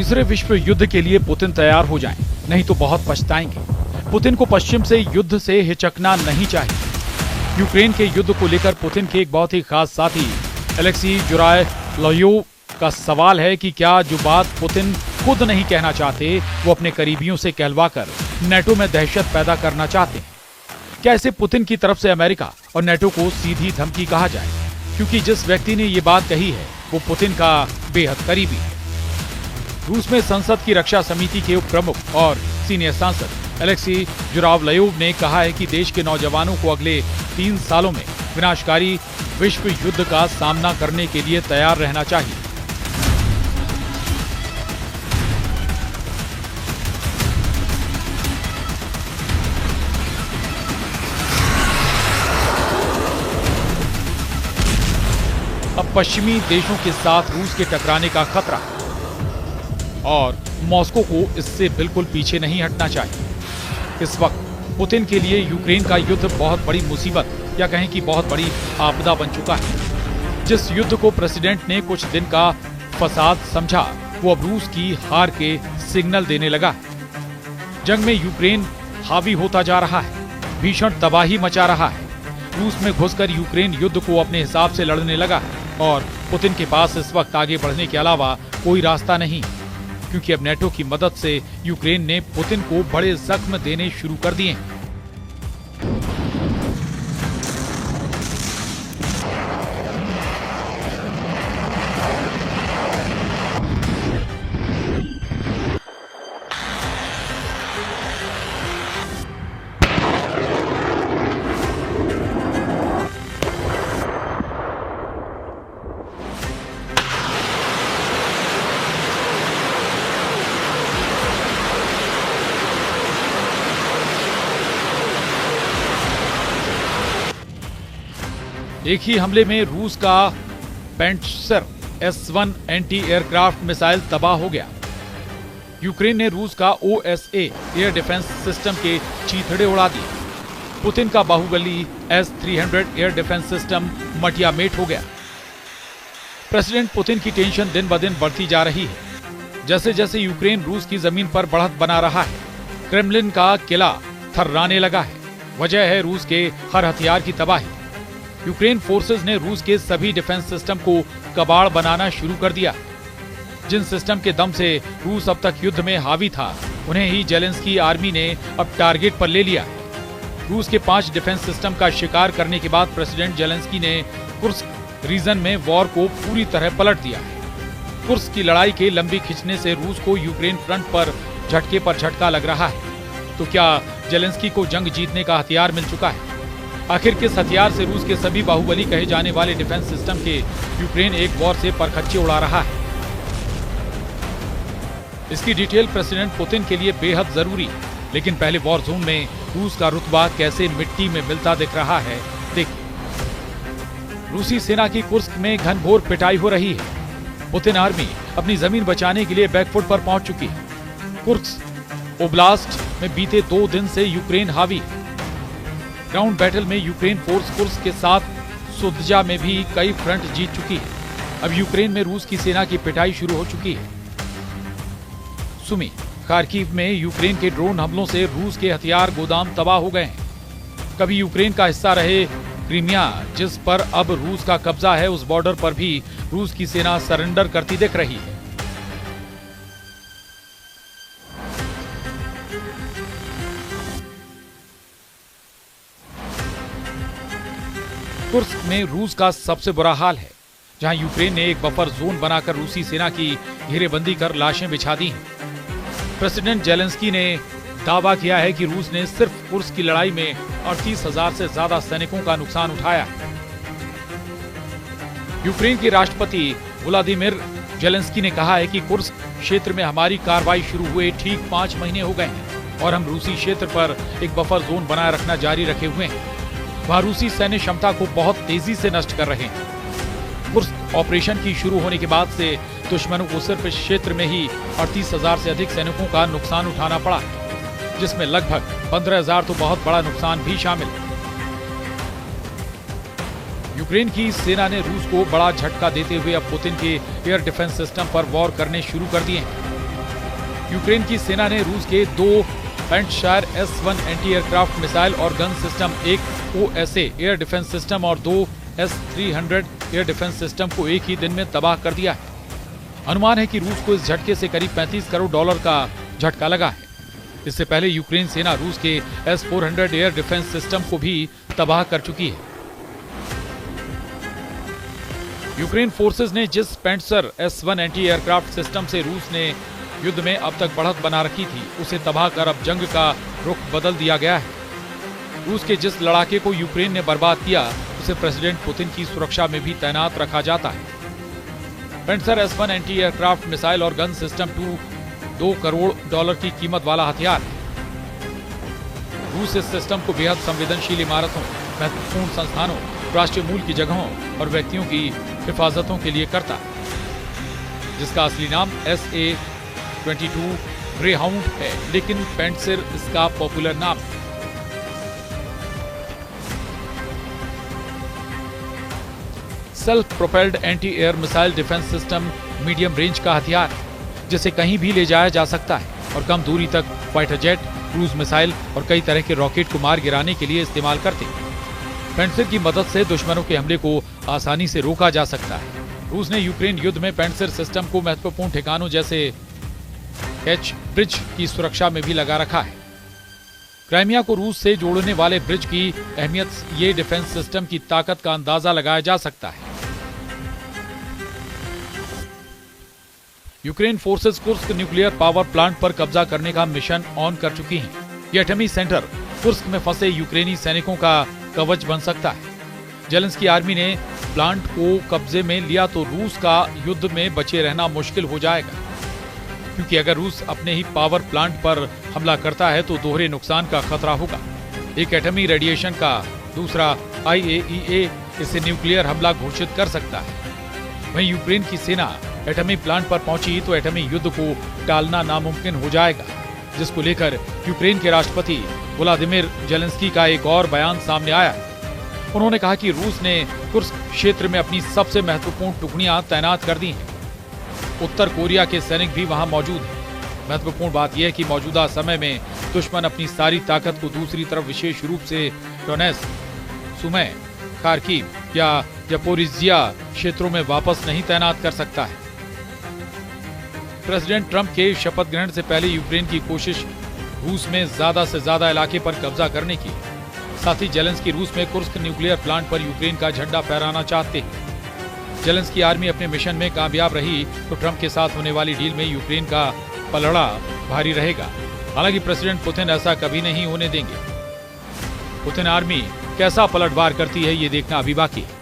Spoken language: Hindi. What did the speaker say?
तीसरे विश्व युद्ध के लिए पुतिन तैयार हो जाएं, नहीं तो बहुत पछताएंगे। पुतिन को पश्चिम से युद्ध से हिचकना नहीं चाहिए। यूक्रेन के युद्ध को लेकर पुतिन के एक बहुत ही खास साथी एलेक्सी जुरायलोव का सवाल है कि क्या जो बात पुतिन खुद नहीं कहना चाहते वो अपने करीबियों से कहलवाकर नेटो में दहशत पैदा करना चाहते हैं। क्या इसे पुतिन की तरफ से अमेरिका और नेटो को सीधी धमकी कहा जाए, क्योंकि जिस व्यक्ति ने ये बात कही है वो पुतिन का बेहद करीबी है। रूस में संसद की रक्षा समिति के उप प्रमुख और सीनियर सांसद एलेक्सी जुरायलोव ने कहा है कि देश के नौजवानों को अगले 3 सालों में विनाशकारी विश्व युद्ध का सामना करने के लिए तैयार रहना चाहिए। अब पश्चिमी देशों के साथ रूस के टकराने का खतरा है और मॉस्को को इससे बिल्कुल पीछे नहीं हटना चाहिए। इस वक्त पुतिन के लिए यूक्रेन का युद्ध बहुत बड़ी मुसीबत या कहें कि बहुत बड़ी आपदा बन चुका है। जिस युद्ध को प्रेसिडेंट ने कुछ दिन का फसाद समझा वो अब रूस की हार के सिग्नल देने लगा है। जंग में यूक्रेन हावी होता जा रहा है, भीषण तबाही मचा रहा है। रूस में घुसकर यूक्रेन युद्ध को अपने हिसाब से लड़ने लगा है और पुतिन के पास इस वक्त आगे बढ़ने के अलावा कोई रास्ता नहीं, क्योंकि अब नेटो की मदद से यूक्रेन ने पुतिन को बड़े जख्म देने शुरू कर दिए हैं। एक ही हमले में रूस का पेंटसर S-1 एंटी एयरक्राफ्ट मिसाइल तबाह हो गया। यूक्रेन ने रूस का OSA एयर डिफेंस सिस्टम के चीथड़े उड़ा दिए। पुतिन का Baahubali S-300 air defence system मटियामेट हो गया। प्रेसिडेंट पुतिन की टेंशन दिन ब दिन बढ़ती जा रही है। जैसे जैसे यूक्रेन रूस की जमीन पर बढ़त बना रहा है, क्रेमलिन का किला थर्राने लगा है। वजह है रूस के हर हथियार की तबाही। यूक्रेन फोर्सेस ने रूस के सभी डिफेंस सिस्टम को कबाड़ बनाना शुरू कर दिया। जिन सिस्टम के दम से रूस अब तक युद्ध में हावी था, उन्हें ही जेलेंस्की आर्मी ने अब टारगेट पर ले लिया। रूस के 5 डिफेंस सिस्टम का शिकार करने के बाद प्रेसिडेंट जेलेंस्की ने कुर्स्क रीजन में वॉर को पूरी तरह पलट दिया है। कुर्स्क की लड़ाई के लंबी खिंचने से रूस को यूक्रेन फ्रंट पर झटका लग रहा है। तो क्या जेलेंस्की को जंग जीतने का हथियार मिल चुका है? आखिर किस हथियार से रूस के सभी बाहुबली कहे जाने वाले डिफेंस सिस्टम के यूक्रेन एक वॉर से परखच्चे उड़ा रहा है? इसकी डिटेल प्रेसिडेंट पुतिन के लिए बेहद जरूरी है। लेकिन पहले वॉर जोन में रूस का रुतबा कैसे मिट्टी में मिलता दिख रहा है, देखिए। रूसी सेना की कुर्स्क में घनघोर पिटाई हो रही है। पुतिन आर्मी अपनी जमीन बचाने के लिए बैकफुट पर पहुंच चुकी है। कुर्स्क ओब्लास्ट में बीते 2 दिन से यूक्रेन हावी है। ग्राउंड बैटल में यूक्रेन फोर्स कुर्स्क के साथ सुदजा में भी कई फ्रंट जीत चुकी है। अब यूक्रेन में रूस की सेना की पिटाई शुरू हो चुकी है। सुमी, खार्किव में यूक्रेन के ड्रोन हमलों से रूस के हथियार गोदाम तबाह हो गए हैं। कभी यूक्रेन का हिस्सा रहे क्रीमिया, जिस पर अब रूस का कब्जा है, उस बॉर्डर पर भी रूस की सेना सरेंडर करती दिख रही है। कुर्स्क में रूस का सबसे बुरा हाल है, जहां यूक्रेन ने एक बफर जोन बनाकर रूसी सेना की घेरेबंदी कर लाशें बिछा दी हैं। प्रेसिडेंट जेलेंस्की ने दावा किया है कि रूस ने सिर्फ कुर्स्क की लड़ाई में 38,000 से ज्यादा सैनिकों का नुकसान उठाया है। यूक्रेन के राष्ट्रपति व्लादिमीर जेलेंस्की ने कहा है कि कुर्स्क क्षेत्र में हमारी कार्रवाई शुरू हुए ठीक 5 महीने हो गए हैं और हम रूसी क्षेत्र पर एक बफर जोन बनाए रखना जारी रखे हुए हैं। वहां रूसी सैन्य क्षमता को बहुत तेजी से नष्ट कर रहे हैं। कुर्स्क ऑपरेशन की शुरू होने के बाद से दुश्मनों को सिर्फ इस क्षेत्र में ही 38,000 से अधिक सैनिकों का नुकसान उठाना पड़ा, जिसमें लगभग 15,000 तो बहुत बड़ा नुकसान भी शामिल है। यूक्रेन की सेना ने रूस को बड़ा झटका देते हुए अब पुतिन के एयर डिफेंस सिस्टम पर वॉर करने शुरू कर दिए हैं। यूक्रेन की सेना ने रूस के 2 पेंटशायर S-1 एंटी एयरक्राफ्ट मिसाइल और गन सिस्टम, एक OSA एयर डिफेंस सिस्टम और 2 S-300 एयर डिफेंस सिस्टम को एक ही दिन में तबाह कर दिया है। अनुमान है कि रूस को इस झटके से करीब $35 करोड़ का झटका लगा है। इससे पहले यूक्रेन सेना रूस के S-400 एयर डिफेंस सिस्टम को भी तबाह कर चुकी है। यूक्रेन फोर्सेस ने जिस पेंटसर S-1 एंटी एयरक्राफ्ट सिस्टम से रूस ने युद्ध में अब तक बढ़त बना रखी थी, उसे तबाह कर अब जंग का रुख बदल दिया गया है। रूस के जिस लड़ाके को यूक्रेन ने बर्बाद किया, उसे प्रेसिडेंट पुतिन की सुरक्षा में भी तैनात रखा जाता है। पेंटसर S-1 एंटी एयरक्राफ्ट मिसाइल और गन सिस्टम $2 करोड़ की कीमत वाला हथियार है। रूस इस सिस्टम को बेहद संवेदनशील इमारतों, महत्वपूर्ण संस्थानों, राष्ट्रीय मूल की जगहों और व्यक्तियों की हिफाजतों के लिए करता है, जिसका असली नाम SA-22 ग्रेहाउंड है, लेकिन पेंटसर इसका पॉपुलर नाम है। Self propelled anti air missile defence system medium range का हथियार है, जिसे कहीं भी ले जाया जा सकता है और कम दूरी तक फाइटर जेट, क्रूज मिसाइल और कई तरह के रॉकेट को मार गिराने के लिए इस्तेमाल करते हैं। पेंटसर की मदद से दुश्मनों के हमले को आसानी से रोका जा सकता है। रूस ने यूक्रेन युद्ध में पेंटसर सिस्टम को महत्वपूर्ण ठिकानों जैसे एच ब्रिज की सुरक्षा में भी लगा रखा है। क्राइमिया को रूस से जोड़ने वाले ब्रिज की अहमियत ये डिफेंस सिस्टम की ताकत का अंदाजा लगाया जा सकता है। Ukraine forces Kursk nuclear power plant पर कब्जा करने का मिशन ऑन कर चुकी हैं। यह एटमी सेंटर कुर्स्क में फंसे यूक्रेनी सैनिकों का कवच बन सकता है। जेलेंस्की आर्मी ने प्लांट को कब्जे में लिया तो रूस का युद्ध में बचे रहना मुश्किल हो जाएगा, क्योंकि अगर रूस अपने ही पावर प्लांट पर हमला करता है तो दोहरे नुकसान का खतरा होगा। एक एटमी रेडिएशन का, दूसरा IAEA इसे न्यूक्लियर हमला घोषित कर सकता है। वहीं यूक्रेन की सेना एटमी प्लांट पर पहुंची तो एटमी युद्ध को टालना नामुमकिन हो जाएगा, जिसको लेकर यूक्रेन के राष्ट्रपति व्लादिमीर जेलेंस्की का एक और बयान सामने आया है। उन्होंने कहा कि रूस ने कुर्स्क क्षेत्र में अपनी सबसे महत्वपूर्ण टुकड़ियां तैनात कर दी हैं। उत्तर कोरिया के सैनिक भी वहां मौजूद हैं। महत्वपूर्ण बात यह है कि मौजूदा समय में दुश्मन अपनी सारी ताकत को दूसरी तरफ, विशेष रूप से डोनेत्स्क, सुमी, खार्किव या ज़पोरिज़िया क्षेत्रों में वापस नहीं तैनात कर सकता है। प्रेसिडेंट ट्रंप के शपथ ग्रहण से पहले यूक्रेन की कोशिश रूस में ज्यादा से ज्यादा इलाके पर कब्जा करने की। साथ ही जेलेंस्की रूस में कुर्स्क न्यूक्लियर प्लांट पर यूक्रेन का झंडा फहराना चाहते हैं। जेलेंस्की आर्मी अपने मिशन में कामयाब रही तो ट्रंप के साथ होने वाली डील में यूक्रेन का पलड़ा भारी रहेगा। हालांकि प्रेसिडेंट पुतिन ऐसा कभी नहीं होने देंगे। पुतिन आर्मी कैसा पलटवार करती है, ये देखना अभी बाकी है।